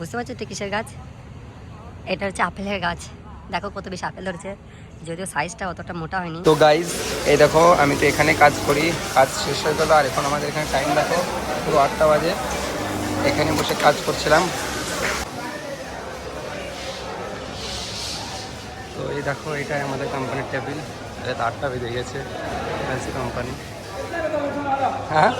বুঝতে পারছো এটা কিসের গাছ? এটা হচ্ছে আপেলের গাছ। দেখো কত বেশি আপেল ধরেছে, যদিও সাইজটা অতটা মোটা হয়নি। তো গাইজ এই দেখো, আমি তো এখানে কাজ করি, কাজ শেষ হয়ে গেলো। আর এখন আমাদের এখানে টাইম দেখো পুরো 8টা বাজে। এখানে বসে কাজ করছিলাম। তো এই দেখো, এটাই আমাদের কোম্পানির টেবিল। এটা 8টা বেজে গেছে, ফ্যান্সি কোম্পানি। হ্যাঁ,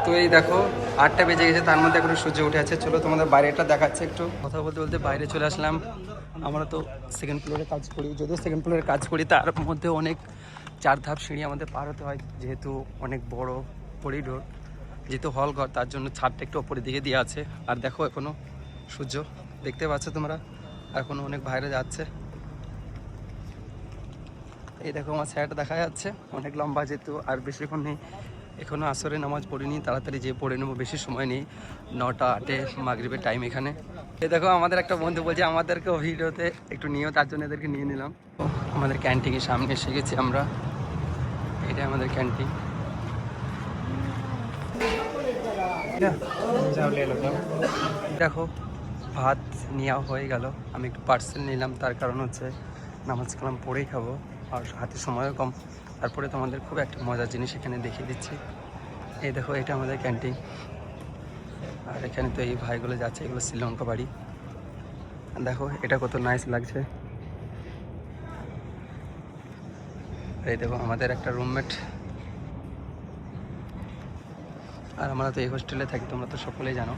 তো এই দেখো 8টা বেজে গেছে, তার মধ্যে এখন সূর্য উঠে আছে। চলো তোমাদের বাইরেটা দেখাচ্ছে একটু। কথা বলতে বলতে বাইরে চলে আসলাম। আমরা তো সেকেন্ড ফ্লোরে কাজ করি, যদিও সেকেন্ড ফ্লোরে কাজ করি তার মধ্যে অনেক 4 ধাপ সিঁড়ি আমাদের পার হতে হয়, যেহেতু অনেক বড় করিডোর, যেহেতু হল ঘর, তার জন্য ছাদটা একটু ওপরের দিকে দিয়ে আছে। আর দেখো এখনও সূর্য দেখতে পাচ্ছ তোমরা, এখনও অনেক বাইরে যাচ্ছে। এই দেখো আমার ছায়াটা দেখা যাচ্ছে, অনেক লম্বা, যেহেতু আর বেশিক্ষণ নেই। এখনও আসরে নামাজ পড়িনি, তাড়াতাড়ি যেয়ে পড়ে নেবো, বেশি সময় নেই। 9টা 8-এ মাগরিবের টাইম এখানে। এই দেখো আমাদের একটা বন্ধু বলছে আমাদেরকেও ভিডিওতে একটু নিও, তার জন্য এদেরকে নিয়ে নিলাম। আমাদের ক্যান্টিনের সামনে এসে গেছি আমরা। এটাই আমাদের ক্যান্টিন। দেখো ভাত নেওয়া হয়ে গেল। আমি একটু পার্সেল নিলাম, তার কারণ হচ্ছে নামাজ কালাম পড়েই খাবো, আর হাতে সময়ও কম। তারপরে তোমাদের খুব একটা মজার জিনিস এখানে দেখিয়ে দিচ্ছি। এই দেখো, এটা আমাদের ক্যান্টিন। আর এখানে তো এই ভাইগুলো যাচ্ছে, এগুলো শ্রীলঙ্কা বাড়ি। দেখো এটা কত নাইস লাগছে। এই দেখো আমাদের একটা রুমমেট। আর আমরা তো এই হোস্টেলে থাকি, তোমরা তো সকলেই জানো।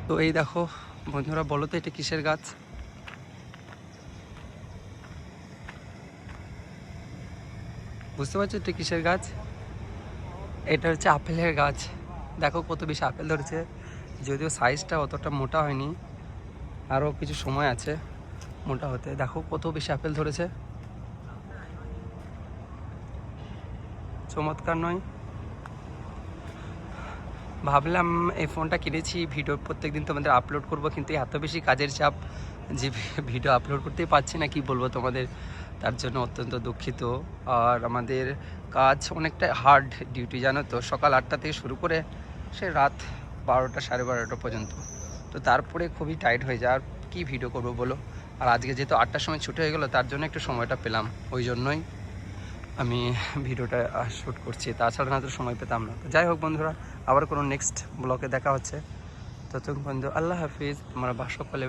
তো এই দেখো বন্ধুরা, বলো তো এটা কিসের গাছ? বুঝতে পারছো এটা কিসের গাছ? এটা হচ্ছে আপেলের গাছ। দেখো কত বেশি আপেল ধরেছে, যদিও সাইজটা অতটা মোটা হয়নি, আরও কিছু সময় আছে মোটা হতে। দেখো কত বেশি আপেল ধরেছে, চমৎকার নয়? ভাবলাম এই ফোনটা কিনেছি ভিডিও প্রত্যেকদিন তোমাদের আপলোড করব, কিন্তু এত বেশি কাজের চাপ যে ভিডিও আপলোড করতেই পারছি না, কি বলবো তোমাদের। তার জন্য অত্যন্ত দুঃখিত। আর আমাদের কাজ অনেকটা হার্ড ডিউটি, জানো তো, সকাল 8টা থেকে শুরু করে সে রাত 12টা 12:30 পর্যন্ত। তো তারপরে খুবই টাইট হয়ে যায়, আর কী ভিডিও করবো বলো। আর আজকে যেহেতু 8টার সময় ছুটি হয়ে গেলো, তার জন্য একটু সময়টা পেলাম, ওই জন্যই আমি ভিডিওটা শ্যুট করছি, তাছাড়া না তো সময় পেতাম না। তো যাই হোক বন্ধুরা, আবার কোনো নেক্সট ব্লগে দেখা হচ্ছে। ততক্ষণ পর্যন্ত আল্লাহ হাফিজ, তোমরা সকলে